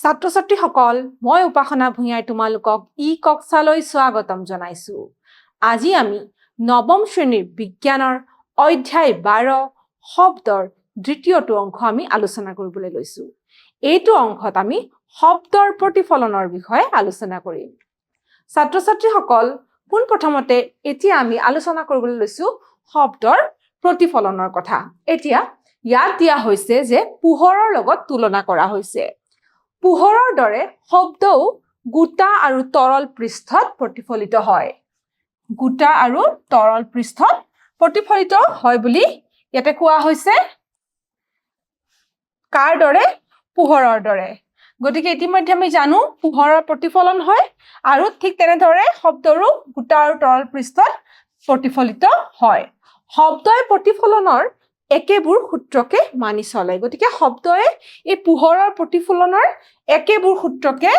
ছাত্ৰ-ছাত্ৰীসকল মই উপাসনা ভূঞাই তোমালোকক কক্ষালৈ স্বাগতম জনাইছো। আজি আমি নৱম শ্ৰেণীৰ বিজ্ঞানৰ অধ্যায় 12 শব্দৰ দ্বিতীয়টো অংশ আমি আলোচনা কৰিবলৈ লৈছো। এইটো অংশত আমি শব্দৰ প্ৰতিফলনৰ বিষয়ে আলোচনা কৰিম। ছাত্ৰ-ছাত্ৰীসকল পোনপ্ৰথমতে এতিয়া আমি আলোচনা কৰিবলৈ লৈছো শব্দৰ প্ৰতিফলনৰ কথা। এতিয়া ইয়াত দিয়া হৈছে যে পোহৰৰ লগত তুলনা কৰা হৈছে। পোহৰৰ দৰে শব্দও গোটা আৰু তৰল পৃষ্ঠত প্ৰতিফলিত হয়। গোটা আৰু তৰল পৃষ্ঠত প্ৰতিফলিত হয় বুলি ইয়াতে কোৱা হৈছে। কাৰ দৰে? পোহৰৰ দৰে। গতিকে ইতিমধ্যে আমি জানো পোহৰৰ প্ৰতিফলন হয় আৰু ঠিক তেনেদৰে শব্দৰো গোটা আৰু তৰল পৃষ্ঠত প্ৰতিফলিত হয়। শব্দই প্ৰতিফলনৰ একেবোৰ সূত্ৰকে মানি চলে। গতিকে শব্দই এই পোহৰৰ প্ৰতিফলনৰ একেবোৰ সূত্ৰকে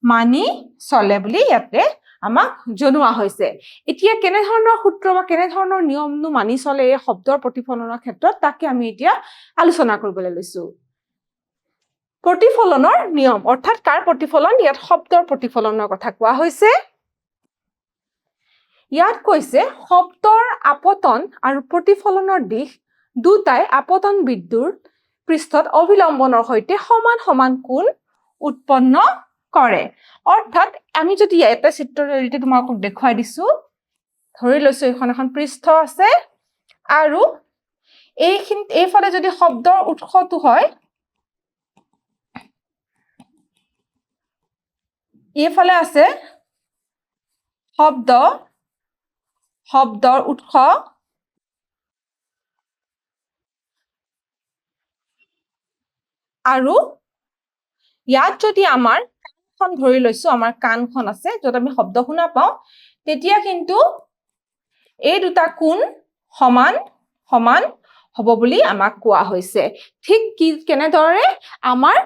মানি চলে বুলি ইয়াতে আমাক জনোৱা হৈছে। এতিয়া কেনে ধৰণৰ সূত্ৰ বা কেনে ধৰণৰ নিয়মনো মানি চলে এই শব্দৰ প্ৰতিফলনৰ ক্ষেত্ৰত তাকে আমি এতিয়া আলোচনা কৰিবলৈ লৈছো। প্ৰতিফলনৰ নিয়ম অৰ্থাৎ কাৰ প্ৰতিফলন? ইয়াত শব্দৰ প্ৰতিফলনৰ কথা কোৱা হৈছে। ইয়াত কৈছে শব্দৰ আপতন আৰু প্ৰতিফলনৰ দিশ দুটাই আপতন বিন্দুৰ পৃষ্ঠত অবিলম্বনৰ সৈতে সমান সমান কোণ উৎপন্ন কৰে। অৰ্থাৎ আমি যদি এটা চিত্ৰৰ জৰিয়তে তোমাক দেখুৱাই দিছো, ধৰি লৈছো এখন পৃষ্ঠ আছে আৰু এইফালে যদি শব্দৰ উৎসটো হয়, এইফালে আছে শব্দৰ উৎস আৰু ইয়াত যদি আমাৰ কাণখন ধৰি লৈছো, আমাৰ কাণখন আছে য'ত আমি শব্দ শুনা পাওঁ, তেতিয়া কিন্তু এই দুটা কোণ সমান সমান হ'ব বুলি আমাক কোৱা হৈছে। ঠিক কেনেদৰে? আমাৰ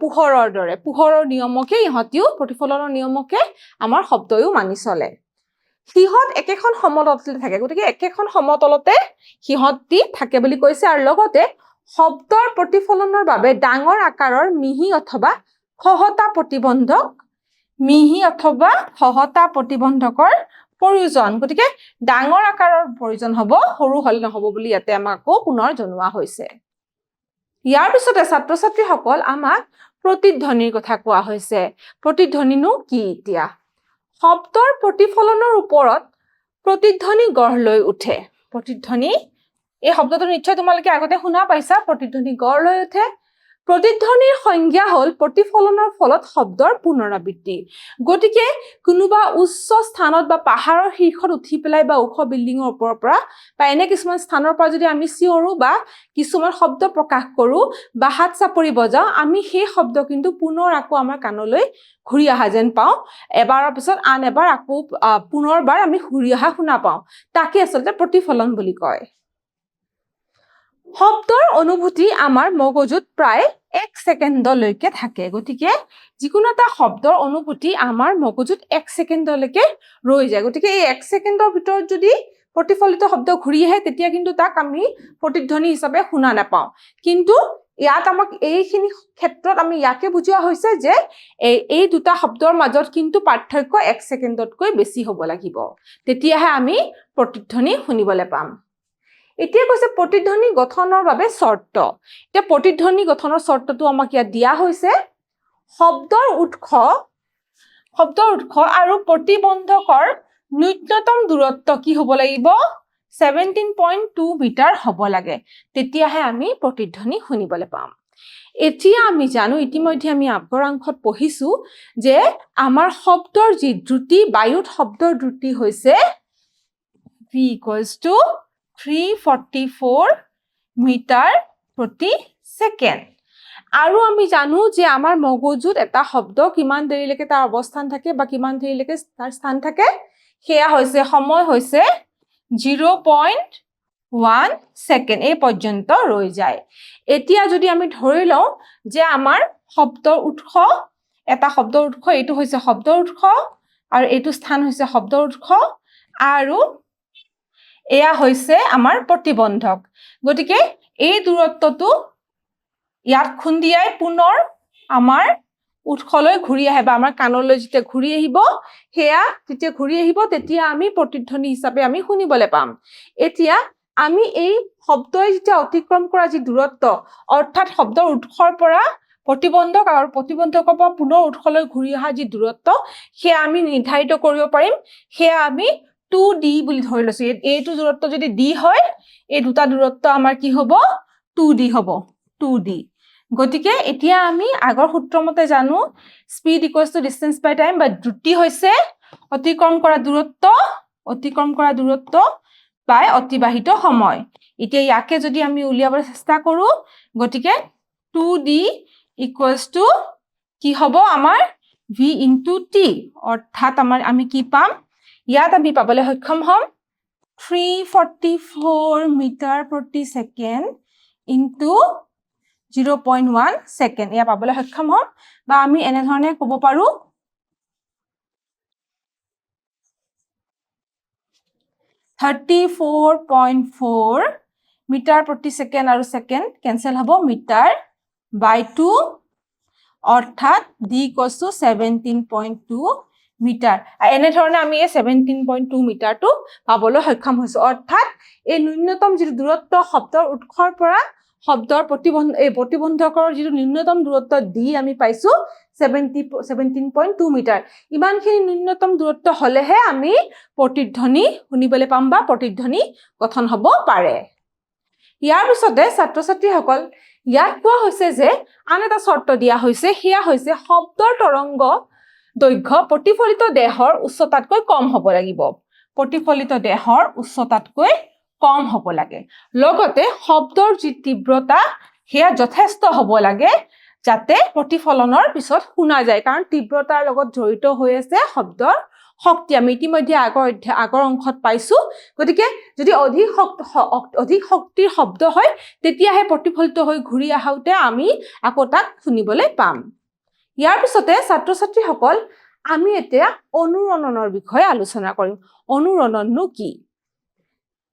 পোহৰৰ দৰে। পোহৰৰ নিয়মকে ইহঁতিও প্ৰতিফলনৰ নিয়মকে আমাৰ শব্দয়ো মানি চলে। সিহঁত একেখন সমতলতে থাকে। গতিকে একেখন সমতলতে সিহঁতি থাকে বুলি কৈছে আৰু লগতে শব্দৰ প্ৰতিফলনৰ বাবে ডাঙৰ আকাৰৰ মিহি অথবা খহটা প্ৰতিবন্ধকৰ প্ৰয়োজন। গতিকে ডাঙৰ আকাৰৰ প্ৰয়োজন হ'ব, সৰু হলে নহ'ব বুলি ইয়াতে আমাকো পুনৰ জনোৱা হৈছে। ইয়াৰ পিছতে ছাত্ৰ-ছাত্ৰীসকল আমাক প্ৰতিধ্বনিৰ কথা কোৱা হৈছে। প্ৰতিধ্বনিনো কি? এতিয়া শব্দৰ প্ৰতিফলনৰ ওপৰত প্ৰতিধ্বনি গঢ় লৈ উঠে। প্ৰতিধ্বনি, এই শব্দটো নিশ্চয় তোমালোকে আগতে শুনা পাইছা। প্ৰতিধ্বনি গঢ় লৈ উঠে। প্ৰতিধ্বনিৰ সংজ্ঞা হ'ল প্ৰতিফলনৰ ফলত শব্দৰ পুনৰাবৃত্তি। গতিকে কোনোবা উচ্চ স্থানত বা পাহাৰৰ শীৰ্ষত উঠি পেলাই বা ওখ বিল্ডিঙৰ ওপৰৰ পৰা বা এনে কিছুমান স্থানৰ পৰা যদি আমি চিঞৰো বা কিছুমান শব্দ প্ৰকাশ কৰো বা হাত চাপৰি বজাওঁ, আমি সেই শব্দ কিন্তু পুনৰ আকৌ আমাৰ কাণলৈ ঘূৰি অহা যেন পাওঁ। এবাৰৰ পিছত আন এবাৰ আকৌ পুনৰবাৰ আমি ঘূৰি অহা শুনা পাওঁ। তাকে আচলতে প্ৰতিফলন বুলি কয়। শব্দৰ অনুভূতি আমাৰ মগজুত প্ৰায় 1 ছেকেণ্ডলৈকে থাকে। গতিকে যিকোনো এটা শব্দৰ অনুভূতি আমাৰ মগজুত 1 ছেকেণ্ডলৈকে ৰৈ যায়। গতিকে এই 1 ছেকেণ্ডৰ ভিতৰত যদি প্ৰতিফলিত শব্দ ঘূৰি আহে, তেতিয়া কিন্তু তাক আমি প্ৰতিধ্বনি হিচাপে শুনা নাপাওঁ। কিন্তু ইয়াত আমাক এইখিনি ক্ষেত্ৰত আমি ইয়াকে বুজোৱা হৈছে যে এই দুটা শব্দৰ মাজত কিন্তু পাৰ্থক্য 1 ছেকেণ্ডতকৈ বেছি হ'ব লাগিব। তেতিয়াহে আমি প্ৰতিধ্বনি শুনিবলৈ পাম। এতিয়া কৈছে প্ৰতিধ্বনি গঠনৰ বাবে চৰ্ত। এতিয়া প্ৰতিধ্বনি গঠনৰ চৰ্তটো আমাক ইয়াত দিয়া হৈছে। শব্দৰ উৎস আৰু প্ৰতিবন্ধকৰ ন্যূনতম দূৰত্ব কি হ'ব লাগিব? 17.2 মিটাৰ হ'ব লাগে। তেতিয়াহে আমি প্ৰতিধ্বনি শুনিবলৈ পাম। এতিয়া আমি জানো, ইতিমধ্যে আমি আগৰ অংশত পঢ়িছো যে আমাৰ শব্দৰ যি দ্ৰুতি, বায়ুত শব্দৰ দ্ৰুতি হৈছে v = 344 মিটাৰ প্ৰতি ছেকেণ্ড। আৰু আমি জানো যে আমাৰ মগজুত এটা শব্দ কিমান দেৰিলৈকে তাৰ অৱস্থান থাকে বা কিমান দেৰিলৈকে তাৰ স্থান থাকে, সেয়া হৈছে সময় হৈছে 0.1 ছেকেণ্ড। এই পৰ্যন্ত ৰৈ যায়। এতিয়া যদি আমি ধৰি লওঁ যে আমাৰ শব্দৰ উৎস, এটা শব্দৰ উৎস, এইটো হৈছে শব্দৰ উৎস আৰু এইটো স্থান হৈছে শব্দৰ উৎস আৰু এয়া হৈছে আমাৰ প্ৰতিবন্ধক। গতিকে এই দূৰত্বটো ইয়াত খুন্দিয়াই পুনৰ আমাৰ উৎসলৈ ঘূৰি আহে বা আমাৰ কাণলৈ যেতিয়া ঘূৰি আহিব সেয়া যেতিয়া ঘূৰি আহিব তেতিয়া আমি প্ৰতিধ্বনি হিচাপে আমি শুনিবলৈ পাম এতিয়া আমি এই শব্দই যেতিয়া অতিক্ৰম কৰা যি দূৰত্ব অৰ্থাৎ শব্দৰ উৎসৰ পৰা প্ৰতিবন্ধক আৰু প্ৰতিবন্ধকৰ পৰা পুনৰ উৎসলৈ ঘূৰি অহা যি দূৰত্ব সেয়া আমি নিৰ্ধাৰিত কৰিব পাৰিম সেয়া আমি 2d বুলি ধৰি লৈছো এইটো দূৰত্ব যদি d হয় এই দুটা দূৰত্ব আমাৰ কি হ'ব 2d হ'ব 2d গতিকে এতিয়া আমি আগৰ সূত্ৰ মতে জানো speed equals to distance by time বা দ্ৰুতি হৈছে অতিক্ৰম কৰা দূৰত্ব বাই অতিবাহিত সময় এতিয়া ইয়াকে যদি আমি উলিয়াবলৈ চেষ্টা কৰো গতিকে 2d ইকুৱেলছ টু কি হ'ব আমাৰ v into t অৰ্থাৎ আমি কি পাম ইয়াত আমি পাবলৈ সক্ষম হ'ম 344 মিটাৰ প্ৰতি সেকেন্ড into 0.1 সেকেন্ড ইয়া পাবলৈ সক্ষম হ'ম বা আমি এনে ধৰণে ক'ব পাৰো 34.4 মিটাৰ প্ৰতি সেকেন্ড আৰু সেকেন্ড কেনসেল হ'ব মিটাৰ বাই 2 অৰ্থাৎ d equals to 17.2 মিটাৰ এনে ধৰণে আমি এই 17.2 মিটাৰটো পাবলৈ সক্ষম হৈছো অৰ্থাৎ এই ন্যূনতম যি দূৰত্ব শব্দৰ উৎসৰ পৰা শব্দৰ প্ৰতিবন্ধকৰ যি ন্যূনতম দূৰত্ব দি আমি পাইছো 17.2 মিটাৰ ইমানখিনি ন্যূনতম দূৰত্ব হলেহে আমি প্ৰতিধ্বনি শুনিবলৈ পাম বা প্ৰতিধ্বনি গঠন হ'ব পাৰে ইয়াৰ পিছতে ছাত্ৰ-ছাত্ৰীসকল ইয়াত কোৱা হৈছে যে আন এটা শৰ্ত দিয়া হৈছে সেয়া হৈছে শব্দৰ তৰংগ দৈৰ্ঘ্য প্ৰতিফলিত দেহৰ উচ্চতাতকৈ কম হ'ব লাগিব প্ৰতিফলিত দেহৰ উচ্চতাতকৈ কম হ'ব লাগে লগতে শব্দৰ যি তীব্ৰতা সেয়া যথেষ্ট হ'ব লাগে যাতে প্ৰতিফলনৰ পিছত শুনা যায় কাৰণ তীব্ৰতাৰ লগত জড়িত হৈ আছে শব্দৰ শক্তি আমি ইতিমধ্যে আগৰ অংশত পাইছো গতিকে যদি অধিক শক্তিৰ শব্দ হয় তেতিয়াহে প্ৰতিফলিত হৈ ঘূৰি আহোতে আমি আকৌ তাক শুনিবলৈ পাম ইয়াৰ পিছতে ছাত্ৰ-ছাত্ৰীসকল আমি এতিয়া অনুৰণনৰ বিষয়ে আলোচনা কৰিম অনুৰণননো কি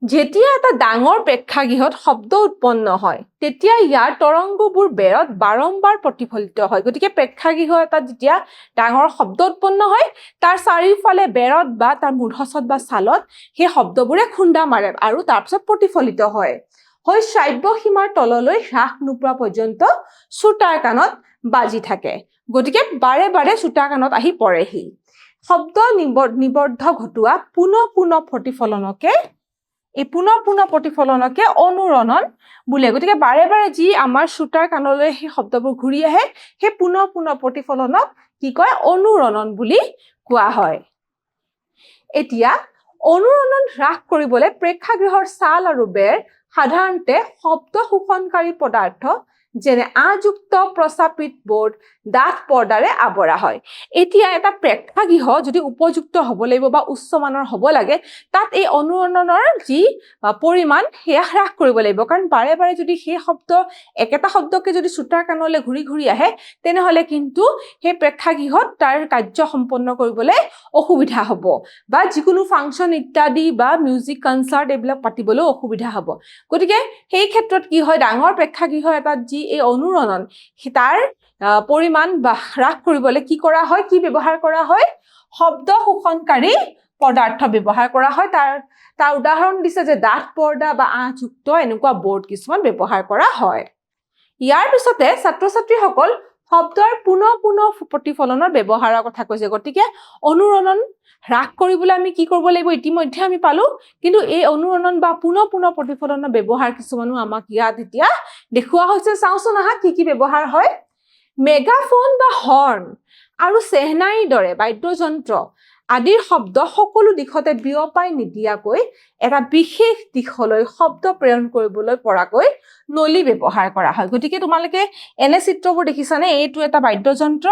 যেতিয়া এটা ডাঙৰ প্ৰেক্ষাগৃহত শব্দ উৎপন্ন হয় তেতিয়া ইয়াৰ তৰংগবোৰ বেৰত বাৰম্বাৰ প্ৰতিফলিত হয় গতিকে প্ৰেক্ষাগৃহ এটা যেতিয়া ডাঙৰ শব্দ উৎপন্ন হয় তাৰ চাৰিওফালে বেৰত বা তাৰ মূঢ়ছত বা ছালত সেই শব্দবোৰে খুন্দা মাৰে আৰু তাৰ পিছত প্ৰতিফলিত হয় শ্ৰাব্য সীমাৰ তললৈ হ্ৰাস নোপোৱা পৰ্যন্ত শ্ৰোতাৰ কাণত বাজি থাকে গতিকে বাৰে বাৰে শ্ৰোতাৰ কাণত আহি পৰেহি শব্দ নিবদ্ধ ঘটোৱা পুনঃ প্ৰতিফলনকে অনুৰণন বোলে গতিকে বাৰে বাৰে যি আমাৰ শ্ৰোতাৰ কাণলৈ সেই শব্দবোৰ ঘূৰি আহে সেই পুনঃ প্ৰতিফলনক কি কয় অনুৰণন বুলি কোৱা হয় এতিয়া অনুৰণন হ্ৰাস কৰিবলৈ প্ৰেক্ষাগৃহৰ ছাল আৰু বেৰ সাধাৰণতে শব্দ শোষণকাৰী পদাৰ্থ যেনে আযুক্ত প্ৰচাপিত বোৰ্ড ডাঠ পৰ্দাৰে আৱৰা হয় এতিয়া এটা প্ৰেক্ষাগৃহ যদি উপযুক্ত হ'ব লাগিব বা উচ্চ মানৰ হ'ব লাগে তাত এই অনুৰণনৰ যি পৰিমাণ সেয়া হ্ৰাস কৰিব লাগিব কাৰণ বাৰে বাৰে যদি সেই শব্দ একেটা শব্দকে যদি শ্ৰোতাৰ কাণলৈ ঘূৰি আহে তেনেহলে কিন্তু সেই প্ৰেক্ষাগৃহত তাৰ কাৰ্য সম্পন্ন কৰিবলৈ অসুবিধা হ'ব বা যিকোনো ফাংচন ইত্যাদি বা মিউজিক কনচাৰ্ট এইবিলাক পাতিবলৈ অসুবিধা হ'ব গতিকে সেই ক্ষেত্ৰত কি হয় ডাঙৰ প্ৰেক্ষাগৃহ এটাত যি এই অনুৰণন তাৰ পৰিমাণ বা হ্ৰাস কৰিবলৈ কি কৰা হয় কি ব্যৱহাৰ কৰা হয় শব্দ শোষণকাৰী পদাৰ্থ ব্যৱহাৰ কৰা হয় তাৰ উদাহৰণ দিছে যে ডাঠ পৰ্দা বা আঁহযুক্ত এনেকুৱা বোৰ্ড কিছুমান ব্যৱহাৰ কৰা হয় ইয়াৰ পিছতে ছাত্ৰ-ছাত্ৰীসকল শব্দৰ পুনঃ প্ৰতিফলনৰ ব্যৱহাৰৰ কথা কৈছে গতিকে অনুৰণন হ্ৰাস কৰিবলৈ আমি কি কৰিব লাগিব ইতিমধ্যে আমি পালো কিন্তু এই অনুৰণন বা পুনঃ প্ৰতিফলনৰ ব্যৱহাৰ কিছুমানো আমাক ইয়াত এতিয়া দেখুওৱা হৈছে চাওচোন আহা কি ব্যৱহাৰ হয় মেগাফোন বা হৰ্ণ আৰু চেহনাইৰ দৰে বাদ্যযন্ত্ৰ আদিৰ শব্দ সকলো দিশতে বিয়পাই নিদিয়াকৈ এটা বিশেষ দিশলৈ শব্দ প্ৰেৰণ কৰিবলৈ পৰাকৈ নলী ব্যৱহাৰ কৰা হয় গতিকে তোমালোকে এনে চিত্ৰবোৰ দেখিছানে এইটো এটা বাদ্যযন্ত্ৰ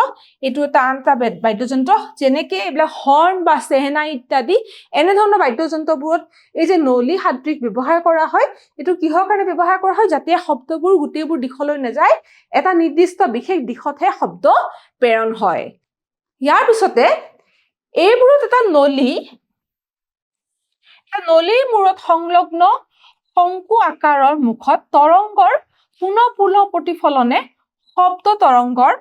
এইটো এটা আন এটা বাদ্যযন্ত্ৰ যেনেকৈ এইবিলাক হৰ্ণ বা চেহনাই ইত্যাদি এনে ধৰণৰ বাদ্যযন্ত্ৰবোৰত এই যে নলী সাদৃশ ব্যৱহাৰ কৰা হয় এইটো কিহৰ কাৰণে ব্যৱহাৰ কৰা হয় যাতে শব্দবোৰ গোটেইবোৰ দিশলৈ নাযায় এটা নিৰ্দিষ্ট বিশেষ দিশতহে শব্দ প্ৰেৰণ হয় ইয়াৰ পিছতে এইবোৰত এটা নলীৰ মূৰত সংলগ্ন শংকু আকাৰৰ মুখত তৰংগৰ পুনঃ প্ৰতিফলনে শব্দ তৰংগৰ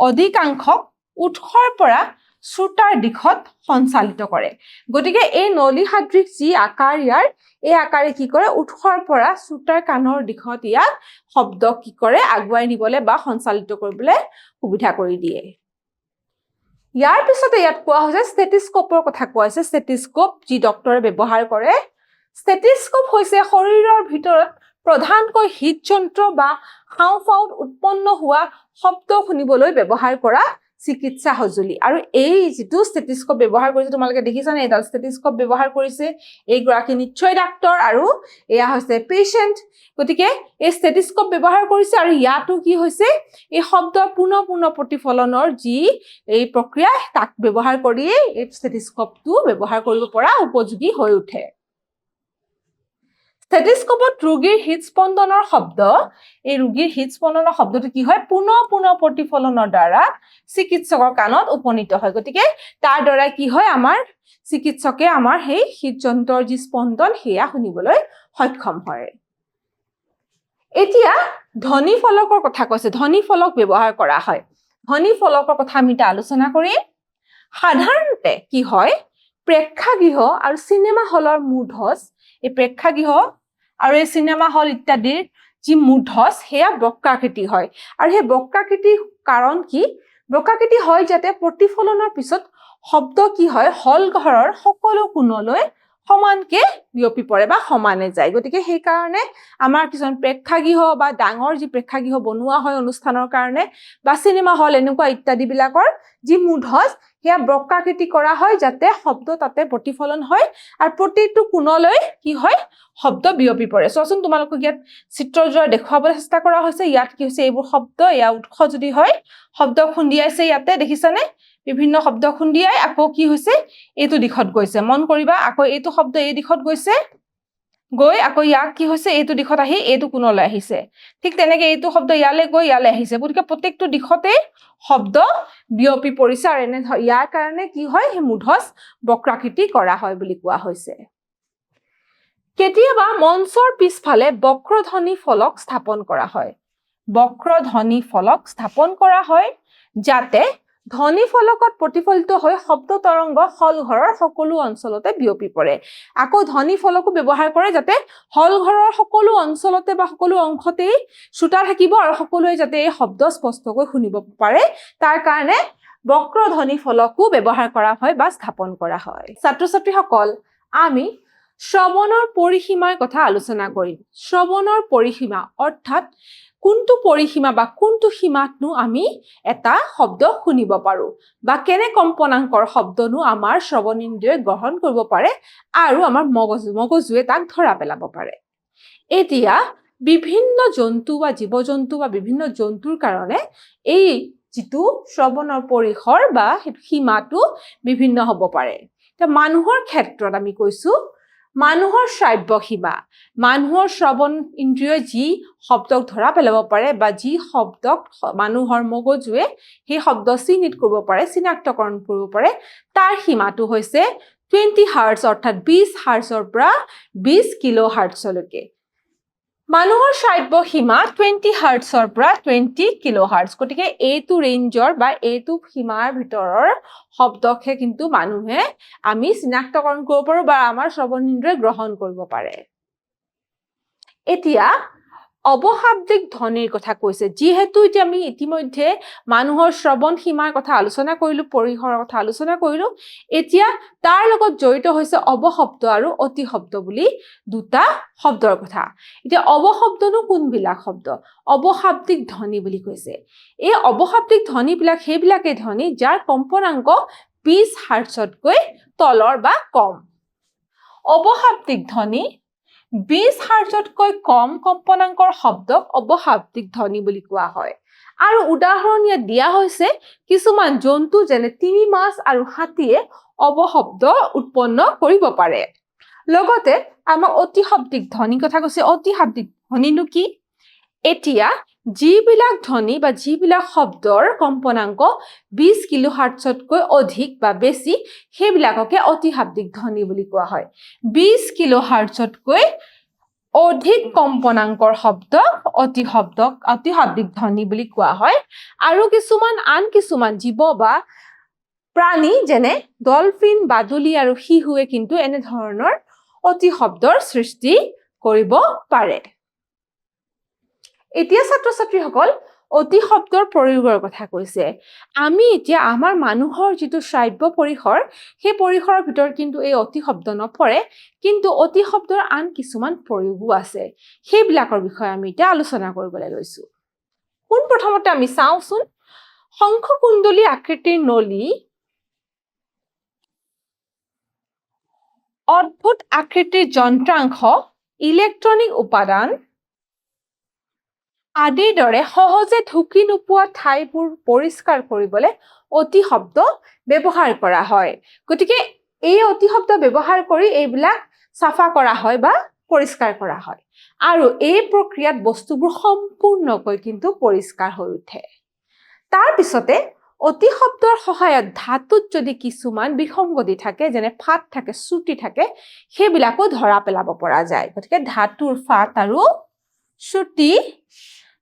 অধিকাংশক উৎসৰ পৰা শ্ৰোতাৰ দিশত সঞ্চালিত কৰে গতিকে এই নলী সাদৃশ যি আকাৰ ইয়াৰ এই আকাৰে কি কৰে উৎসৰ পৰা শ্ৰোতাৰ কাণৰ দিশত ইয়াক শব্দ কি কৰে আগুৱাই নিবলৈ বা সঞ্চালিত কৰিবলৈ সুবিধা কৰি দিয়ে ইয়াৰ পিছতে ইয়াত কোৱা হৈছে ষ্টেথিস্কোপৰ কথা কোৱা হৈছে ষ্টেথিস্কোপ যি ডক্টৰে ব্যৱহাৰ কৰে ষ্টেথিস্কোপ হৈছে শৰীৰৰ ভিতৰত প্ৰধানকৈ হৃদযন্ত্ৰ বা হাঁওফাঁওত উৎপন্ন হোৱা শব্দ শুনিবলৈ ব্যৱহাৰ কৰা চিকিৎসা সঁজুলি আৰু এই যিটো ষ্টেথিস্কোপ ব্যৱহাৰ কৰিছে তোমালোকে দেখিছানে এডাল ষ্টেথিস্কোপ ব্যৱহাৰ কৰিছে এই গৰাকী নিশ্চয় ডাক্তৰ আৰু এয়া হৈছে পেশেন্ট গতিকে এই ষ্টেথিস্কোপ ব্যৱহাৰ কৰিছে আৰু ইয়াতো কি হৈছে এই শব্দৰ পুনঃ প্ৰতিফলনৰ যি এই প্ৰক্ৰিয়া তাক ব্যৱহাৰ কৰি এই ষ্টেথিস্কোপটো ব্যৱহাৰ কৰিব পৰা উপযোগী হৈ উঠে ষ্টেথিস্কোপত ৰোগীৰ হৃদস্পন্দনৰ শব্দ এই ৰোগীৰ হৃদস্পন্দনৰ শব্দটো কি হয় পুনঃ প্ৰতিফলনৰ দ্বাৰা চিকিৎসকৰ কাণত উপনীত হয় গতিকে তাৰ দ্বাৰা কি হয় আমাৰ চিকিৎসকে আমাৰ সেই হৃদযন্ত্ৰৰ যি স্পন্দন সেয়া শুনিবলৈ সক্ষম হয় এতিয়া ধ্বনি ফলকৰ কথা কৈছে ধ্বনি ফলক ব্যৱহাৰ কৰা হয় ধ্বনি ফলকৰ কথা আমি আলোচনা কৰিম সাধাৰণতে কি হয় প্ৰেক্ষাগৃহ আৰু চিনেমা হলৰ মূধচ এই প্ৰেক্ষাগৃহ আৰু এই চিনেমা হল ইত্যাদিৰ যি মূধচ সেয়া বক্ৰাকৃতি হয় আৰু সেই বক্ৰাকৃতিৰ কাৰণ কি বক্ৰাকৃতি হয় যাতে প্ৰতিফলনৰ পিছত শব্দ কি হয় হল ঘৰৰ সকলো কোণলৈ সমানকে বিয়পি পৰে বা সমানে যায় গতিকে সেই কাৰণে আমাৰ কিছুমান প্ৰেক্ষাগৃহ বা ডাঙৰ যি প্ৰেক্ষাগৃহ বনোৱা হয় অনুষ্ঠানৰ কাৰণে বা চিনেমা হল এনেকুৱা ইত্যাদি বিলাকৰ যি মূধচ সেয়া বক্ৰাকৃতি কৰা হয় যাতে শব্দ তাতে প্ৰতিফলন হয় আৰু প্ৰতিটো কোণলৈ কি হয় শব্দ বিয়পি পৰে চোৱাচোন তোমালোকক ইয়াত চিত্ৰযোৰা দেখুৱাবলৈ চেষ্টা কৰা হৈছে ইয়াত কি হৈছে এইবোৰ শব্দ এয়া উৎস যদি হয় শব্দ খুন্দিয়াইছে ইয়াতে দেখিছানে বিভিন্ন শব্দ খুন্দিয়াই আকৌ কি হৈছে এইটো দিশত গৈছে মন কৰিবা আকৌ এইটো শব্দ এই দিশত গৈছে গৈ আকৌ ইয়াক কি হৈছে এইটো দিশত আহি এইটো কোণলৈ আহিছে ঠিক তেনেকে এইটো শব্দ ইয়ালৈ গৈ ইয়ালৈ আহিছে গতিকে প্ৰত্যেকটো দিশতে শব্দ বিয়পি পৰিছে আৰু এনে ইয়াৰ কাৰণে কি হয় সেই মূধচ বক্ৰাকৃতি কৰা হয় বুলি কোৱা হৈছে কেতিয়াবা মঞ্চৰ পিছফালে বক্ৰধ্বনি ফলক স্থাপন কৰা হয় বক্ৰধ্বনি ফলক স্থাপন কৰা হয় যাতে ধ্বনি ফলকত প্ৰতিফলিত হৈ শব্দ তৰংগ হল ঘৰৰ সকলো অঞ্চলতে বিয়পি পৰে আকৌ ধ্বনি ফলকো ব্যৱহাৰ কৰে যাতে হল ঘৰৰ সকলো অঞ্চলতে বা সকলো অংশতে শ্ৰোতা থাকিব আৰু সকলোৱে যাতে এই শব্দ স্পষ্টকৈ শুনিব পাৰে তাৰ কাৰণে বক্ৰধ্বনি ফলকো ব্যৱহাৰ কৰা হয় বা স্থাপন কৰা হয় ছাত্ৰ ছাত্ৰীসকল আমি শ্ৰৱণৰ পৰিসীমাৰ কথা আলোচনা কৰিম শ্ৰৱণৰ পৰিসীমা অৰ্থাৎ কোনটো পৰিসীমা বা কোনটো সীমাতনো আমি এটা শব্দ শুনিব পাৰো বা কেনে কম্পনাংকৰ শব্দনো আমাৰ শ্ৰৱণেন্দ্ৰিয়ে গ্ৰহণ কৰিব পাৰে আৰু আমাৰ মগজুৱে তাক ধৰা পেলাব পাৰে এতিয়া বিভিন্ন জন্তু বা জীৱ-জন্তু বা বিভিন্ন জন্তুৰ কাৰণে এই যিটো শ্ৰৱণৰ পৰিসৰ বা সীমাটো বিভিন্ন হ'ব পাৰে এতিয়া মানুহৰ ক্ষেত্ৰত আমি কৈছো মানুহৰ শ্ৰাব্য সীমা মানুহৰ শ্ৰৱণ ইন্দ্ৰিয় যি শব্দক ধৰা পেলাব পাৰে বা যি শব্দক মানুহৰ মগজুৱে সেই শব্দ চিহ্নিত কৰিব পাৰে চিনাক্তকৰণ কৰিব পাৰে তাৰ সীমাটো হৈছে 20 হাৰ্টজ অৰ্থাৎ 20 হাৰ্টজৰ পৰা 20 কিলো হাৰ্টজলৈকে মানুহৰ শ্ৰাব্য সীমা 20 হাৰ্টজৰ পৰা 20 কিলো হাৰ্টজ গতিকে এইটো ৰেঞ্জৰ বা এইটো সীমাৰ ভিতৰৰ শব্দকহে কিন্তু মানুহে আমি চিনাক্তকৰণ কৰিব পাৰো বা আমাৰ শ্ৰৱণেন্দ্ৰিয়ে গ্ৰহণ কৰিব পাৰে এতিয়া অবশাব্দিক ধ্বনিৰ কথা কৈছে যিহেতু এতিয়া আমি ইতিমধ্যে মানুহৰ শ্ৰৱণ সীমাৰ কথা আলোচনা কৰিলো পৰিসৰৰ কথা আলোচনা কৰিলো এতিয়া তাৰ লগত জড়িত হৈছে অবশব্দ আৰু অতিশব্দ বুলি দুটা শব্দৰ কথা এতিয়া অবশব্দনো কোনবিলাক শব্দ অবশাব্দিক ধ্বনি বুলি কৈছে এই অবশাব্দিক ধ্বনিবিলাক সেইবিলাকে ধ্বনি যাৰ কম্পনাংক 20 হাৰ্টজতকৈ তলৰ বা কম অবশাব্দিক ধ্বনি 20 হাৰ্টজতকৈ কম কম্পনাংকৰ শব্দক অবশাব্দিক ধ্বনি বুলি কোৱা হয় আৰু উদাহৰণ ইয়াত দিয়া হৈছে কিছুমান জন্তু যেনে তিমি মাছ আৰু হাতীয়ে অবশব্দ উৎপন্ন কৰিব পাৰে লগতে আমাৰ অতিশব্দিক ধ্বনি কথা কৈছে অতিশব্দিক ধ্বনিনো কি এতিয়া যিবিলাক ধ্বনি বা যিবিলাক শব্দৰ কম্পনাংক 20 কিলো হাৰ্টজতকৈ অধিক বা বেছি সেইবিলাককে অতিশব্দিক ধ্বনি বুলি কোৱা হয় 20 কিলো হাৰ্টজতকৈ অধিক কম্পনাংকৰ শব্দক অতিশব্দিক ধ্বনি বুলি কোৱা হয় আৰু আন কিছুমান জীৱ বা প্ৰাণী যেনে ডলফিন বাদুলি আৰু শিহুৱে কিন্তু এনে ধৰণৰ অতিশব্দৰ সৃষ্টি কৰিব পাৰে এতিয়া ছাত্ৰ-ছাত্ৰীসকল অতিশব্দৰ প্ৰয়োগৰ কথা কৈছে আমি এতিয়া আমাৰ মানুহৰ যিটো শ্ৰাব্য পৰিসৰ সেই পৰিসৰৰ ভিতৰত কিন্তু এই অতিশব্দ নপৰে কিন্তু অতিশব্দৰ আন কিছুমান প্ৰয়োগো আছে সেইবিলাকৰ বিষয়ে আমি এতিয়া আলোচনা কৰিবলৈ লৈছো কোন প্ৰথমতে আমি চাওচোন শংখকুণ্ডলী আকৃতিৰ নলী অদ্ভুত আকৃতিৰ যন্ত্ৰাংশ ইলেক্ট্ৰনিক উপাদান আদিৰ দৰে সহজে ঢুকি নোপোৱা ঠাইবোৰ পৰিষ্কাৰ কৰিবলৈ অতিশব্দ ব্যৱহাৰ কৰা হয় গতিকে এই অতিশব্দ ব্যৱহাৰ কৰি এইবিলাক সাফা কৰা হয় বা পৰিষ্কাৰ কৰা হয় আৰু এই প্ৰক্ৰিয়াত বস্তুবোৰ সম্পূৰ্ণকৈ কিন্তু পৰিষ্কাৰ হৈ উঠে তাৰ পিছতে অতিশব্দৰ সহায়ত ধাতুত যদি কিছুমান বিসংগতি থাকে যেনে ফাট থাকে চ্যুতি থাকে সেইবিলাকো ধৰা পেলাব পৰা যায় গতিকে ধাতুৰ ফাট আৰু চ্যুতি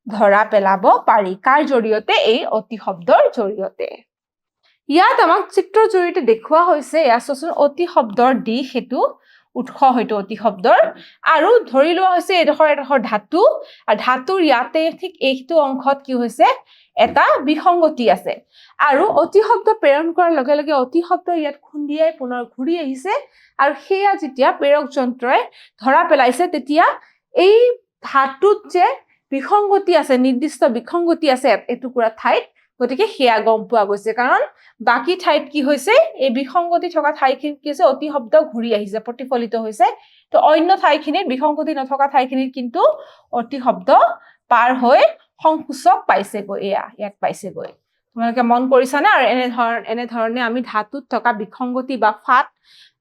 ধৰা পেলাব পাৰি কাৰ জৰিয়তে এই অতিশব্দৰ জৰিয়তে ইয়াত আমাক চিত্ৰৰ জৰিয়তে দেখুওৱা হৈছে ইয়াচোন অতিশব্দৰ দিশ হেতু উৎস হয়তো অতিশব্দৰ আৰু ধৰি লোৱা হৈছে এডোখৰ ধাতু আৰু ধাতুৰ ইয়াতে ঠিক এইটো অংশত কি হৈছে এটা বিসংগতি আছে আৰু অতিশব্দ প্ৰেৰণ কৰাৰ লগে লগে অতিশব্দ ইয়াত খুন্দিয়াই পুনৰ ঘূৰি আহিছে আৰু হেয়া যেতিয়া প্ৰেৰক যন্ত্ৰই ধৰা পেলাইছে তেতিয়া এই ধাতুত যে বিসংগতি আছে নিৰ্দিষ্ট বিসংগতি আছে এটুকুৰা ঠাইত গতিকে হেয়া গম পোৱা গৈছে কাৰণ বাকি ঠাইত কি হৈছে এই বিসংগতি থকা ঠাইখিনিত কি হৈছে অতিশব্দ ঘূৰি আহিছে প্ৰতিফলিত হৈছে তো অন্য ঠাইখিনিত বিসংগতি নথকা ঠাইখিনিত কিন্তু অতিশব্দ পাৰ হৈ সংকুচক পাইছেগৈ ইয়াক পাইছেগৈ তোমালোকে মন কৰিছানে আৰু এনে ধৰণে আমি ধাতুত থকা বিসংগতি বা ফাট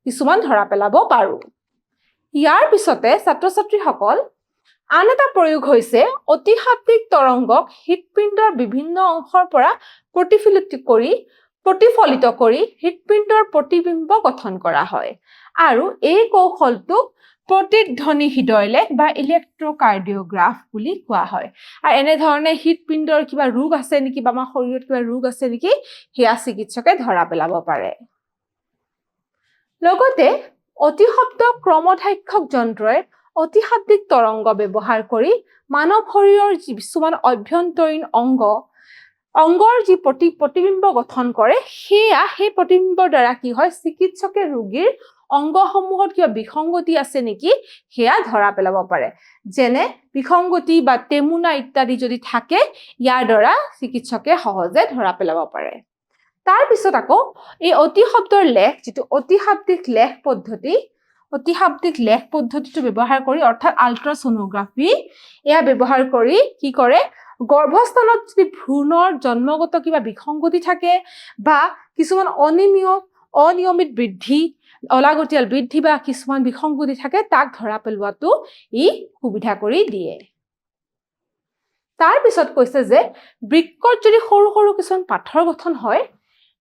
কিছুমান ধৰা পেলাব পাৰো ইয়াৰ পিছতে ছাত্ৰ-ছাত্ৰীসকল আন এটা প্ৰয়োগ হৈছে অতিশাব্দিক তৰংগক হৃৎপিণ্ডৰ বিভিন্ন অংশৰ পৰা প্ৰতিফলিত কৰি হৃৎপিণ্ডৰ প্ৰতিবিম্ব গঠন কৰা হয় আৰু এই কৌশলটোক প্ৰতিধ্বনি হৃদয়লেখ বা ইলেক্ট্ৰকাৰ্ডিওগ্ৰাফ বুলি কোৱা হয় আৰু এনে ধৰণে হৃৎপিণ্ডৰ কিবা ৰোগ আছে নেকি বা আমাৰ শৰীৰত কিবা ৰোগ আছে নেকি হেয়া চিকিৎসকে ধৰা পেলাব পাৰে লগতে অতিশব্দ ক্ৰমধাক্ষক যন্ত্ৰই অতিশাব্দিক তৰংগ ব্যৱহাৰ কৰি মানৱ শৰীৰৰ কিছুমান অভ্যন্তৰীণ অংগৰ যি প্ৰতিবিম্ব গঠন কৰে সেই প্ৰতিবিম্বৰ দ্বাৰা কি হয় চিকিৎসকে ৰোগীৰ অংগসমূহত কিবা বিসংগতি আছে নেকি হেয়া ধৰা পেলাব পাৰে যেনে বিসংগতি বা টেমুনা ইত্যাদি যদি থাকে ইয়াৰ দ্বাৰা চিকিৎসকে সহজে ধৰা পেলাব পাৰে তাৰ পিছত আকৌ এই অতিশব্দৰ লেখ যিটো অতিশাব্দিক লেখ পদ্ধতিটো ব্যৱহাৰ কৰি অৰ্থাৎ আল্ট্ৰাছনোগ্ৰাফি এয়া ব্যৱহাৰ কৰি কি কৰে গৰ্ভস্থানত যদি ভ্ৰূণৰ জন্মগত কিবা বিসংগতি থাকে বা কিছুমান অনিয়মিত বৃদ্ধি অলাগতিয়াল বৃদ্ধি বা কিছুমান বিসংগতি থাকে তাক ধৰা পেলোৱাটো ই সুবিধা কৰি দিয়ে তাৰ পিছত কৈছে যে বৃক্কত যদি সৰু সৰু কিছুমান পাথৰ গঠন হয়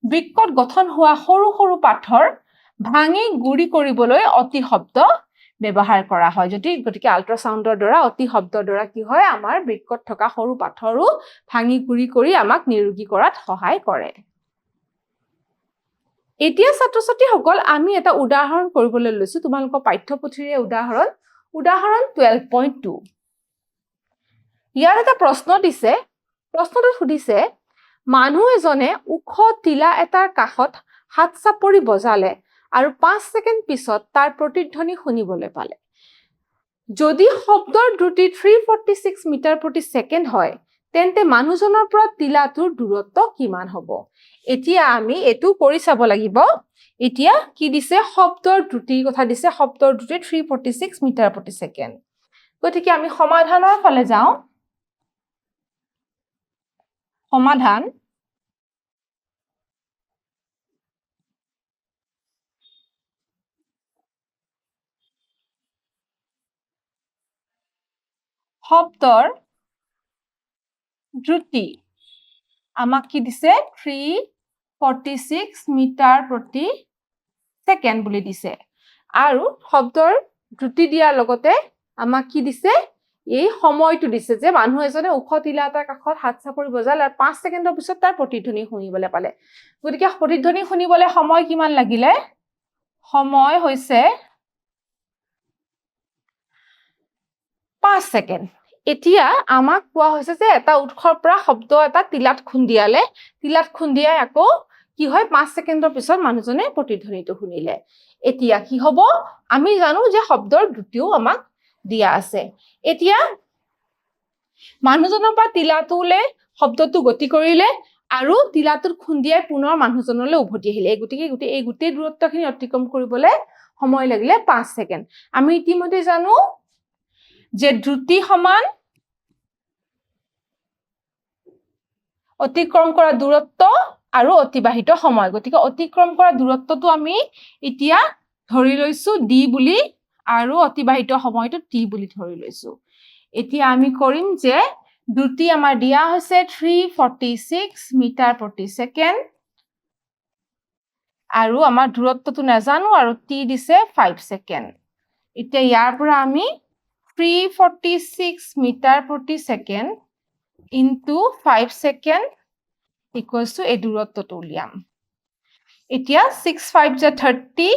বৃক্কত গঠন হোৱা সৰু সৰু পাথৰ ভাঙি গুৰি কৰিবলৈ অতিশব্দ ব্যৱহাৰ কৰা হয় গতিকে আল্ট্ৰাসাউণ্ডৰ দ্বাৰা অতিশব্দৰ দ্বাৰা কি হয় আমাৰ বৃক্কত থকা সৰু পাথৰো ভাঙি গুৰি কৰি আমাক নিৰোগী কৰাত সহায় কৰে এতিয়া ছাত্ৰ-ছাত্ৰীসকল আমি এটা উদাহৰণ কৰিবলৈ লৈছো তোমালোকৰ পাঠ্যপুথিৰে উদাহৰণ 12.2 ইয়াৰ এটা প্ৰশ্নটো সুধিছে মানুহ এজনে ওখ টিলা এটাৰ কাষত হাত চাপৰি বজালে আৰু 5 ছেকেণ্ড পিছত তাৰ প্ৰতিধ্বনি শুনিবলৈ পালে যদি শব্দৰ দ্ৰুতি 346 মিটাৰ প্ৰতি ছেকেণ্ড হয় তেন্তে মানুহজনৰ পৰা টিলাটোৰ দূৰত্ব কিমান হ'ব এতিয়া আমি এটো কৰি চাব লাগিব এতিয়া কি দিছে শব্দৰ দ্ৰুতিৰ কথা দিছে শব্দৰ দ্ৰুতি 346 মিটাৰ প্ৰতি ছেকেণ্ড গতিকে আমি সমাধানৰ ফালে যাওঁ সমাধান শব্দৰ দ্ৰুতি আমাক কি দিছে 346 মিটাৰ প্ৰতি ছেকেণ্ড বুলি দিছে আৰু শব্দৰ দ্ৰুতি দিয়াৰ লগতে আমাক কি দিছে এই সময়টো দিছে যে মানুহ এজনে ওখ টিলা এটাৰ কাষত হাত চাপৰি বজালে আৰু 5 ছেকেণ্ডৰ পিছত তাৰ প্ৰতিধ্বনি শুনিবলৈ পালে গতিকে প্ৰতিধ্বনি শুনিবলৈ সময় কিমান লাগিলে সময় হৈছে 5 ছেকেণ্ড এতিয়া আমাক কোৱা হৈছে যে এটা উৎসৰ পৰা শব্দ এটা টিলাত খুন্দিয়াই আকৌ কি হয় 5 ছেকেণ্ডৰ পিছত মানুহজনে প্ৰতিধ্বনিটো শুনিলে এতিয়া কি হ'ব আমি জানো যে শব্দৰ দ্ৰুতিও আমাক দিয়া আছে এতিয়া মানুহজনৰ পৰা টিলাটোলে শব্দটো গতি কৰিলে আৰু টিলাটোত খুন্দিয়াই পুনৰ মানুহজনলৈ উভতি আহিলে এই গোটেই দূৰত্বখিনি অতিক্ৰম কৰিবলৈ সময় লাগিলে 5 ছেকেণ্ড আমি ইতিমধ্যে জানো যে দ্ৰুতি সমান অতিক্ৰম কৰা দূৰত্ব আৰু অতিবাহিত সময় গতিকে অতিক্ৰম কৰা দূৰত্বটো আমি এতিয়া ধৰি লৈছো d বুলি আৰু অতিবাহিত সময়টো t বুলি ধৰি লৈছো এতিয়া আমি কৰিম যে দ্ৰুতি আমাৰ দিয়া হৈছে 346 মিটাৰ প্ৰতি ছেকেণ্ড আৰু আমাৰ দূৰত্বটো নাজানো আৰু t দিছে 5 ছেকেণ্ড এতিয়া ইয়াৰ পৰা আমি 346 মিটাৰ প্ৰতি second into 5 second equals to এই দূৰত্বটো উলিয়াম এতিয়া 6 5 যা 30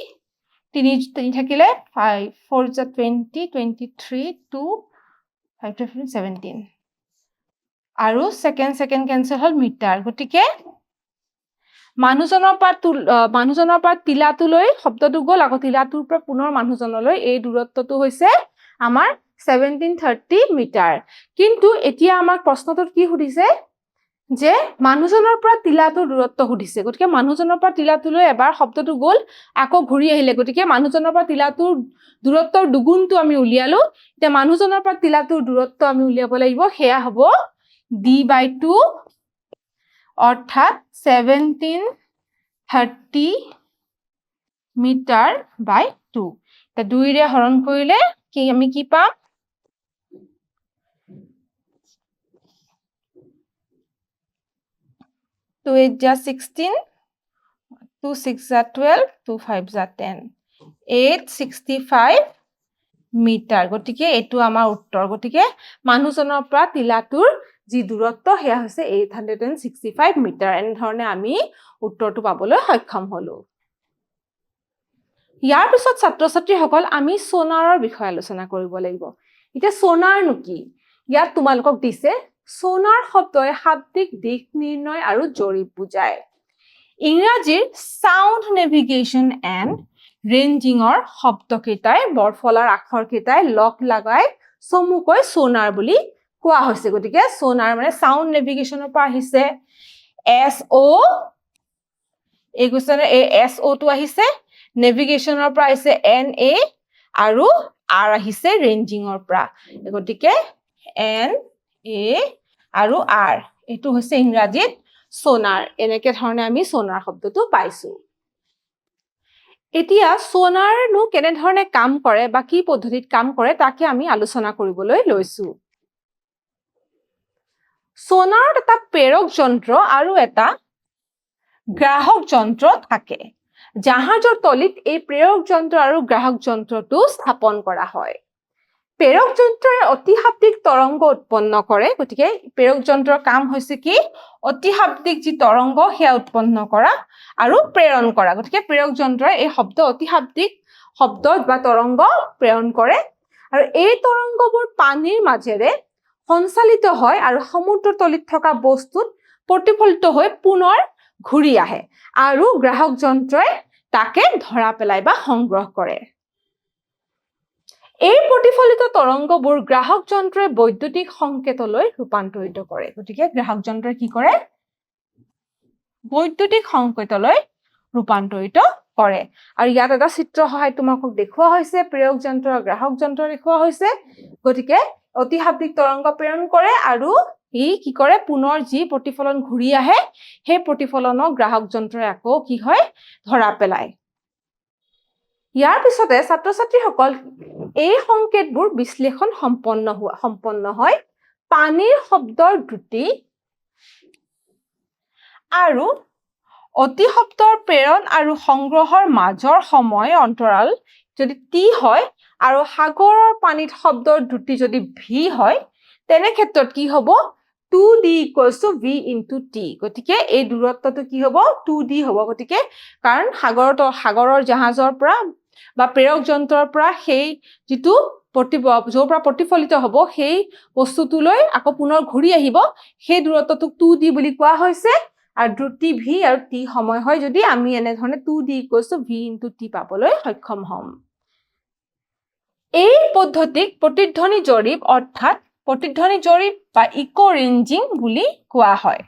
3 থাকিলে 5 4 যা 20 23 2 5 17 আৰু সেকেন্ড ক্যান্সেল হল মিটাৰ গটিকে মানুহজনৰ পৰা টিলাটোলৈ শব্দটো গল আকৌ টিলাটোৰ পৰা পুনৰ মানুহজনলৈ এই দূৰত্বটো হৈছে আমাৰ 1730 মিটাৰ কিন্তু এতিয়া আমাক প্ৰশ্নটোত কি সুধিছে যে মানুহজনৰ পৰা টিলাটোৰ দূৰত্ব সুধিছে গতিকে মানুহজনৰ পৰা টিলাটোলৈ এবাৰ শব্দটো গল আকৌ ঘূৰি আহিলে গতিকে মানুহজনৰ পৰা টিলাটোৰ দূৰত্বৰ দুগুণটো আমি উলিয়ালো এতিয়া মানুহজনৰ পৰা টিলাটোৰ দূৰত্ব আমি উলিয়াব লাগিব হেয়া হ'ব d/2 অৰ্থাৎ 1730 মিটাৰ বাই 2 তে 2 ৰে হৰণ কৰিলে কি আমি কি পাম 2 8 যা 16 2 6 যা 12 2 5 যা 10 865 মিটাৰ গতিকে এটো আমাৰ উত্তৰ গতিকে মানুহজনৰ পৰা টিলাটোৰ যি দূৰত্ব হেয়া হৈছে 865 মিটাৰ এনে ধৰণে আমি উত্তৰটো পাবলৈ সক্ষম হলো ইয়াৰ পিছত ছাত্ৰ-ছাত্ৰীসকল আমি সোনাৰৰ বিষয়ে আলোচনা কৰিব লাগিব এতিয়া সোনাৰ কি ইয়াত তোমালোকক দিছে সোনাৰ শব্দই শাব্দিক দিশ নিৰ্ণয় আৰু জৰীপ বুজায় ইংৰাজীৰ সাউন্ড নেভিগেশ্যন এণ্ড ৰেঞ্জিঙৰ শব্দকেইটাই বৰফলাৰ আখৰকেইটাই লগ লাগাই চমুকৈ সোনাৰ বুলি কোৱা হৈছে গতিকে সোনাৰ মানে সাউন্ড নেভিগেশ্যনৰ পৰা আহিছে SO এগুছনে SO টো আহিছে নেভিগেশ্যনৰ পৰা আহিছে NA আৰু R আহিছে ৰেঞ্জিঙৰ পৰা গতিকে NA আৰু R এটো হৈছে ইংৰাজীত সোনাৰ এনেকে ধৰণে আমি সোনাৰ শব্দটো পাইছো এতিয়া সোনাৰনো কেনে ধৰণে কাম কৰে বা কি পদ্ধতিত কাম কৰে তাকে আমি আলোচনা কৰিবলৈ লৈছো সোনাৰ এটা প্ৰেৰক যন্ত্ৰ আৰু এটা গ্ৰাহক যন্ত্ৰ থাকে জাহাজৰ তলিত এই প্ৰেৰক যন্ত্ৰ আৰু গ্ৰাহক যন্ত্ৰটো স্থাপন কৰা হয় প্ৰেৰক যন্ত্ৰই অতিশাব্দিক তৰংগ উৎপন্ন কৰে গতিকে প্ৰেৰক যন্ত্ৰৰ কাম হৈছে কি অতিশাব্দিক যি তৰংগ হেয়া উৎপন্ন কৰা আৰু প্ৰেৰণ কৰা গতিকে প্ৰেৰক যন্ত্ৰই এই শব্দ অতিশাব্দিক শব্দ বা তৰংগ প্ৰেৰণ কৰে আৰু এই তৰংগবোৰ পানীৰ মাজেৰে সঞ্চালিত হয় আৰু সমুদ্ৰ তলিত থকা বস্তুত প্ৰতিফলিত হৈ পুনৰ ঘূৰি আহে আৰু গ্ৰাহক যন্ত্ৰই তাকে ধৰা পেলাই বা সংগ্ৰহ কৰে এই প্ৰতিফলিত তৰংগবোৰ গ্ৰাহক যন্ত্ৰই বৈদ্যুতিক সংকেতলৈ ৰূপান্তৰিত কৰে গতিকে গ্ৰাহক যন্ত্ৰই কি কৰে বৈদ্যুতিক সংকেতলৈ ৰূপান্তৰিত কৰে আৰু ইয়াত এটা চিত্ৰ সহায় তোমাকক দেখুৱা হৈছে প্ৰেৰক যন্ত্ৰ আৰু গ্ৰাহক যন্ত্ৰ দেখুৱা হৈছে গতিকে অতিশাব্দিক তৰংগ প্ৰেৰণ কৰে আৰু ই কি কৰে পুনৰ যি প্ৰতিফলন ঘূৰি আহে সেই প্ৰতিফলনক গ্ৰাহক যন্ত্ৰই আকৌ কি হয় ধৰা পেলায় ইয়াৰ পিছতে ছাত্ৰ-ছাত্ৰীসকল এই সংকেতবোৰ বিশ্লেষণ সম্পন্ন হয় পানীৰ শব্দৰ দ্ৰুতি আৰু অতি শব্দৰ প্ৰেৰণ আৰু সংগ্ৰহৰ মাজৰ সময় অন্তৰাল যদি টি হয় আৰু সাগৰৰ পানীত শব্দৰ দ্ৰুতি যদি ভি হয় তেনে ক্ষেত্ৰত কি হ'ব 2d = v * t গতিকে এই দূৰত্বটো কি হ'ব 2d হ'ব গতিকে কাৰণ সাগৰৰ জাহাজৰ পৰা বা প্ৰেৰক যন্ত্ৰৰ পৰা সেই যিটো য'ৰ পৰা প্ৰতিফলিত হ'ব সেই বস্তুটোলৈ আকৌ পুনৰ ঘূৰি আহিব সেই দূৰত্বটোক 2d বুলি কোৱা হৈছে আৰু দ্ৰুতি v আৰু t সময় হয় যদি আমি এনে ধৰণে 2d = v * t পাবলৈ সক্ষম হ'ম এই পদ্ধতিক প্ৰতিধ্বনি জৰীপ অৰ্থাৎ প্ৰতিধ্বনি জৰীপ বা ইকো ৰেঞ্জিং বুলি কোৱা হয়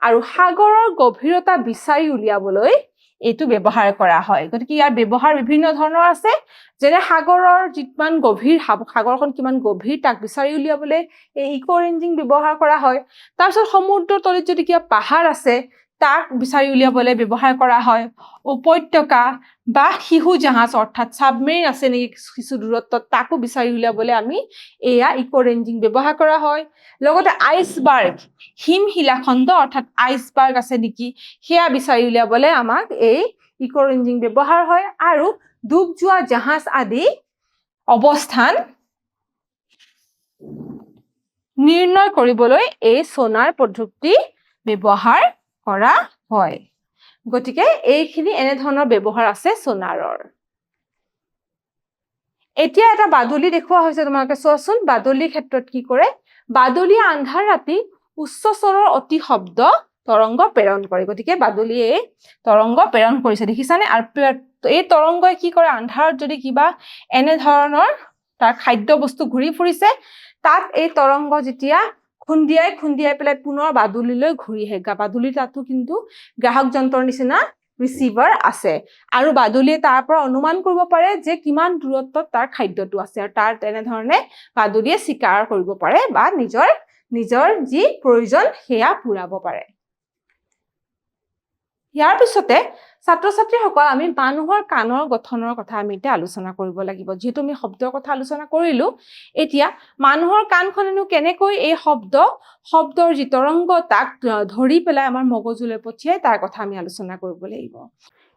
আৰু সাগৰৰ গভীৰতা বিচাৰি উলিয়াবলৈ এইটো ব্যৱহাৰ কৰা হয় গতিকে ইয়াৰ ব্যৱহাৰ বিভিন্ন ধৰণৰ আছে যেনে সাগৰৰ যিমান গভীৰ সাগৰখন কিমান গভীৰ তাক বিচাৰি উলিয়াবলৈ এই ইকো ৰেঞ্জিং ব্যৱহাৰ কৰা হয় তাৰপিছত সমুদ্ৰৰ তলিত যদি কিবা পাহাৰ আছে তাক বিচাৰি উলিয়াবলৈ ব্যৱহাৰ কৰা হয় উপত্যকা বা শিহু জাহাজ অৰ্থাৎ সাবমেৰিন আছে নেকি কিছু দূৰত্বত তাকো বিচাৰি উলিয়াবলৈ আমি এয়া ইকো ৰেঞ্জিং ব্যৱহাৰ কৰা হয় লগতে আইসবাৰ্গ হিমশিলাখণ্ড অৰ্থাৎ আইসবাৰ্গ আছে নেকি সেয়া বিচাৰি উলিয়াবলৈ আমাক এই ইকো ৰেঞ্জিং ব্যৱহাৰ হয় আৰু ডুব যোৱা জাহাজ আদি অৱস্থান নিৰ্ণয় কৰিবলৈ এই সোনাৰ পদ্ধতি ব্যৱহাৰ কৰা হয় গতিকে এইখিনি এনে ধৰণৰ ব্যৱহাৰ আছে সোনাৰৰ এতিয়া এটা বাদুলি দেখুৱা হৈছে তোমালোকে চোৱাচোন বাদুলিৰ ক্ষেত্ৰত কি কৰে বাদুলিয়ে আন্ধাৰ ৰাতি উচ্চ স্বৰৰ অতি শব্দ তৰংগ প্ৰেৰণ কৰে গতিকে বাদুলিয়ে তৰংগ প্ৰেৰণ কৰিছে দেখিছানে আৰু এই তৰংগই কি কৰে আন্ধাৰত যদি কিবা এনে ধৰণৰ তাৰ খাদ্য বস্তু ঘূৰি ফুৰিছে তাত এই তৰংগ যেতিয়া খুন্দিয়াই পেলাই পুনৰ বাদুলিলৈ ঘূৰি আহে বাদুলিৰ তাতো কিন্তু গ্ৰাহক যন্ত্ৰৰ নিচিনা ৰিসিভাৰ আছে আৰু বাদুলিয়ে তাৰ পৰা অনুমান কৰিব পাৰে যে কিমান দূৰত্বত তাৰ খাদ্যটো আছে আৰু তাৰ তেনে ধৰণে বাদুলিয়ে শিকাৰ কৰিব পাৰে বা নিজৰ যি প্ৰয়োজন সেয়া পূৰাব পাৰে ইয়াৰ পিছতে ছাত্ৰ-ছাত্ৰীসকল আমি মানুহৰ কাণৰ গঠনৰ কথা আমি এতিয়া আলোচনা কৰিব লাগিব যেহেতু আমি শব্দৰ কথা আলোচনা কৰিলো এতিয়া মানুহৰ কাণখনেনো কেনেকৈ এই শব্দৰ যি তৰংগ তাক ধৰি পেলাই আমাৰ মগজুলৈ পঠিয়াই তাৰ কথা আমি আলোচনা কৰিব লাগিব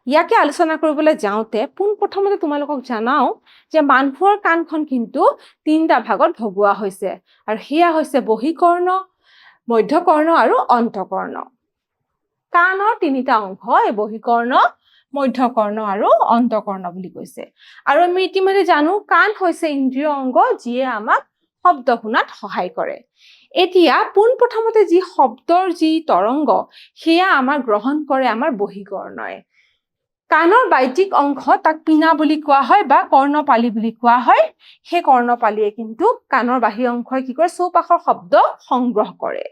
ইয়াকে আলোচনা কৰিবলৈ যাওঁতে পোনপ্ৰথমতে তোমালোকক জনাও যে মানুহৰ কাণখন কিন্তু তিনিটা ভাগত ভগোৱা হৈছে আৰু সেয়া হৈছে বহিকৰ্ণ মধ্যকৰ্ণ আৰু অন্তকৰ্ণ কাণৰ তিনিটা অংশ এই বহিকৰ্ণ মধ্যকৰ্ণ আৰু অন্তকৰ্ণ বুলি কৈছে আৰু আমি ইতিমধ্যে জানো কাণ হৈছে ইন্দ্ৰিয় অংগ যিয়ে আমাক শব্দ শুনাত সহায় কৰে এতিয়া পোনপ্ৰথমতে যি শব্দৰ যি তৰংগ সেয়া আমাৰ গ্ৰহণ কৰে আমাৰ বহিকৰ্ণই কাণৰ বাইটিক অংশ তাক পিনা বুলি কোৱা হয় বা কৰ্ণপালি বুলি কোৱা হয় সেই কৰ্ণপালিয়ে কিন্তু কাণৰ বাহী অংশই কি কৰে চৌপাশৰ শব্দ সংগ্ৰহ কৰে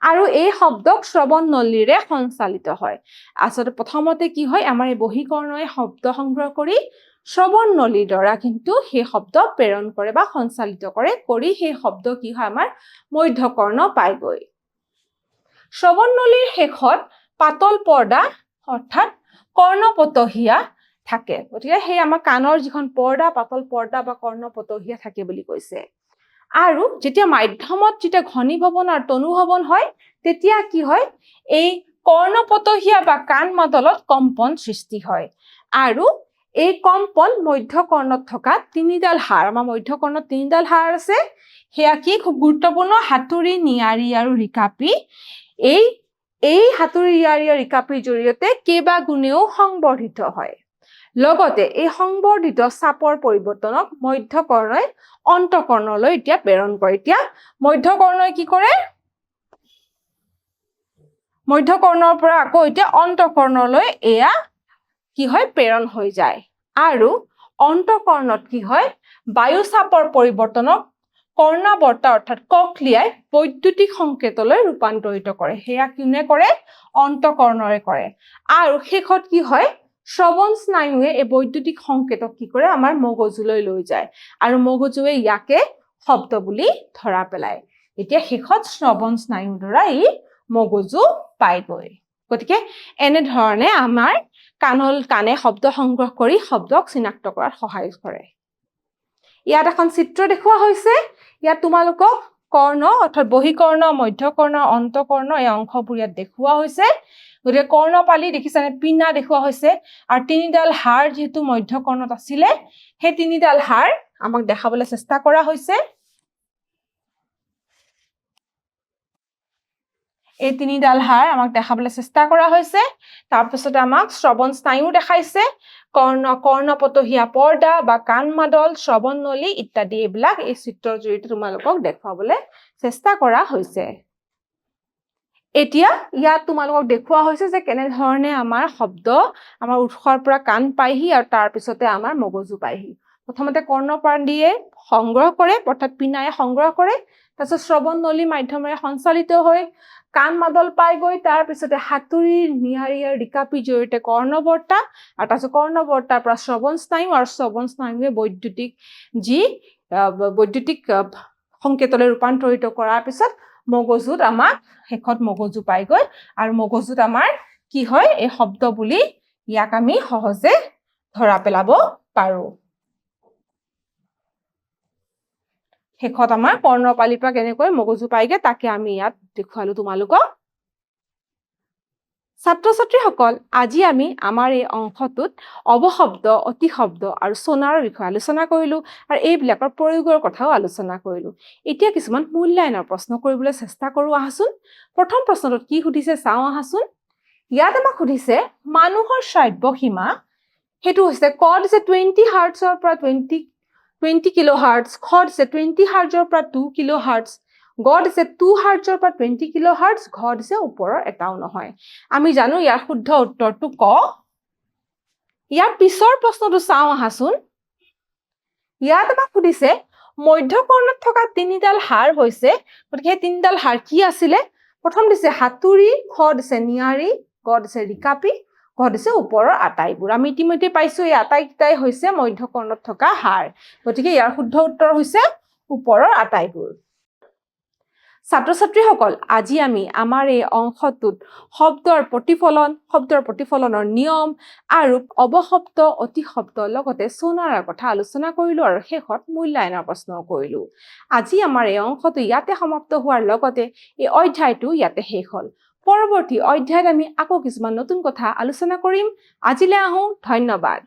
আৰু এই শব্দক শ্ৰৱণ নলীৰে সঞ্চালিত হয় আসলে প্ৰথমতে কি হয় আমাৰ এই বহিকৰ্ণই শব্দ সংগ্ৰহ কৰি শ্ৰৱণ নলীৰ দ্বাৰা কিন্তু সেই শব্দ প্ৰেৰণ কৰে বা সঞ্চালিত কৰে কৰি সেই শব্দ কি হয় আমাৰ মধ্যকৰ্ণ পায়গৈ শ্ৰৱণ নলীৰ শেষত পাতল পৰ্দা অৰ্থাৎ কৰ্ণপটহিয়া থাকে গতিকে সেই আমাৰ কাণৰ যিখন পৰ্দা পাতল পৰ্দা বা কৰ্ণপটহিয়া থাকে বুলি কৈছে আৰু যেতিয়া মাধ্যমত যেতিয়া ঘনীভৱন আৰু তনুভৱন হয় তেতিয়া কি হয় এই কৰ্ণপটহিয়া বা কাণ মাদলত কম্পন সৃষ্টি হয় আৰু এই কম্পন মধ্যকৰ্ণত থকা তিনিডাল হাড় আমাৰ মধ্যকৰ্ণত তিনিডাল হাড় আছে সেয়া কি খুব গুৰুত্বপূৰ্ণ হাতুৰি নিয়াৰি আৰু ৰিকাপি এই হাতুৰি নিয়াৰি আৰু ৰিকাপিৰ জৰিয়তে কেইবা গুণেও সংবৰ্ধিত হয় লগতে এই সংবৰ্ধিত চাপৰ পৰিৱৰ্তনক মধ্যকৰ্ণই অন্তকৰ্ণলৈ এতিয়া প্ৰেৰণ কৰে এতিয়া মধ্যকৰ্ণই কি কৰে মধ্যকৰ্ণৰ পৰা আকৌ এতিয়া অন্তকৰ্ণলৈ এয়া কি হয় প্ৰেৰণ হৈ যায় আৰু অন্তকৰ্ণত কি হয় বায়ু চাপৰ পৰিৱৰ্তনক কৰ্ণাবৰ্তা অৰ্থাৎ কক্লিয়াই বৈদ্যুতিক সংকেতলৈ ৰূপান্তৰিত কৰে সেয়া কোনে কৰে অন্তকৰ্ণৰে কৰে আৰু শেষত কি হয় শ্ৰৱণ স্নায়ুৱে এই বৈদ্যুতিক সংকেতক কি কৰে আমাৰ মগজুলৈ লৈ যায় আৰু মগজুৱে ইয়াকে শব্দ বুলি ধৰা পেলায় এতিয়া শেষত শ্ৰৱণ স্নায়ুৰ দ্বাৰা ই মগজু পায়গৈ গতিকে এনে ধৰণে আমাৰ কাণে শব্দ সংগ্ৰহ কৰি শব্দক চিনাক্ত কৰাত সহায় কৰে ইয়াত এখন চিত্ৰ দেখুওৱা হৈছে ইয়াত তোমালোকক কৰ্ণ অৰ্থাৎ বহিকৰ্ণ মধ্যকৰ্ণ অন্তকৰ্ণ এই অংশবোৰ ইয়াত দেখুওৱা হৈছে গতিকে কৰ্ণপালি দেখিছানে পিনা দেখুওৱা হৈছে আৰু তিনিডাল হাড় যেহেতু মধ্যকৰ্ণত আছিলে সেই তিনিডাল হাড় আমাক দেখাবলৈ চেষ্টা কৰা হৈছে এই তিনিডাল হাড় আমাক দেখাবলৈ চেষ্টা কৰা হৈছে তাৰপিছত আমাক শ্ৰৱণ স্নায়ু দেখাইছে কৰ্ণপটহীয়া পৰ্দা বা কাণ মাদল শ্ৰৱণ নলী ইত্যাদি এইবিলাক এই চিত্ৰৰ জৰিয়তে তোমালোকক দেখুৱাবলৈ চেষ্টা কৰা হৈছে এতিয়া ইয়াত তোমালোকক দেখুওৱা হৈছে যে কেনে ধৰণে আমাৰ শব্দ আমাৰ উৎসৰ পৰা কাণ পাইহি আৰু তাৰ পিছতে আমাৰ মগজু পাইহি প্ৰথমতে কৰ্ণপালিয়ে সংগ্ৰহ কৰে অৰ্থাৎ পিনাই সংগ্ৰহ কৰে তাৰপিছত শ্ৰৱণ নলী মাধ্যমেৰে সঞ্চালিত হৈ কাণ মাদল পাই গৈ তাৰ পিছতে হাতুৰি নিয়াৰি আৰু ৰিকাপিৰ জৰিয়তে কৰ্ণবৰ্তা আৰু তাৰপিছত কৰ্ণবৰ্তাৰ পৰা শ্ৰৱণ স্নায়ু আৰু শ্ৰৱণ স্নায়ুৱে বৈদ্যুতিক সংকেতলৈ ৰূপান্তৰিত কৰাৰ পিছত মগজুত আমাক শেষত মগজু পাই গৈ আৰু মগজুত আমাৰ কি হয় এই শব্দ বুলি ইয়াক আমি সহজে ধৰা পেলাব পাৰো শেষত আমাৰ কৰ্ণপালিৰ পৰা কেনেকৈ মগজু পাইগে তাকে আমি ইয়াত দেখুৱালো তোমালোকক ছাত্ৰ ছাত্ৰীসকল আজি আমি আমাৰ এই অংশটোত অৱশব্দ অতিশব্দ আৰু সোণাৰৰ বিষয়ে আলোচনা কৰিলো আৰু এইবিলাকৰ প্ৰয়োগৰ কথাও আলোচনা কৰিলো এতিয়া কিছুমান মূল্যায়নৰ প্ৰশ্ন কৰিবলৈ চেষ্টা কৰো আহাচোন প্ৰথম প্ৰশ্নটোত কি সুধিছে চাওঁ আহাচোন ইয়াত আমাক সুধিছে মানুহৰ শ্ৰাব্য সীমা হেতু হৈছে ক দিছে 20 হাৰ্টছৰ পৰা 20 কিলোহাৰ্টজ খ দিছে 20 হাৰ্টজৰ পৰা 2 কিলোহাৰ্টজ গ দিছে 2 হাৰ্টজৰ পৰা 20 কিলোহাৰ্টজ ঘ দিছে ওপৰৰ এটাও নহয় আমি জানো ইয়াৰ শুদ্ধ উত্তৰটো ক ইয়াৰ পিছৰ প্ৰশ্নটো চাওঁ আহাচোন ইয়াত আমাক সুধিছে মধ্যকৰ্ণত থকা তিনিডাল হাড় হৈছে গতিকে তিনিডাল হাড় কি আছিলে প্ৰথম দিছে হাতুৰি খ দিছে নিয়াৰি গ দিছে ৰিকাপি ঘ দিছে ওপৰৰ আটাইবোৰ আমি ইতিমধ্যে পাইছো এই আটাইকেইটাই হৈছে মধ্যকৰ্ণত থকা হাড় গতিকে ইয়াৰ শুদ্ধ উত্তৰ হৈছে ওপৰৰ আটাইবোৰ ছাত্ৰ ছাত্ৰীসকল আজি আমি আমাৰ এই অংশটোত শব্দৰ প্ৰতিফলনৰ নিয়ম আৰু অৱশব্দ অতিশব্দ লগতে সোণাৰৰ কথা আলোচনা কৰিলো আৰু শেষত মূল্যায়নৰ প্ৰশ্ন কৰিলো আজি আমাৰ এই অংশটো ইয়াতে সমাপ্ত হোৱাৰ লগতে এই অধ্যায়টো ইয়াতে শেষ হ'ল পৰৱৰ্তী অধ্যায়ত আমি আকৌ কিছুমান নতুন কথা আলোচনা কৰিম আজিলৈ আহো ধন্যবাদ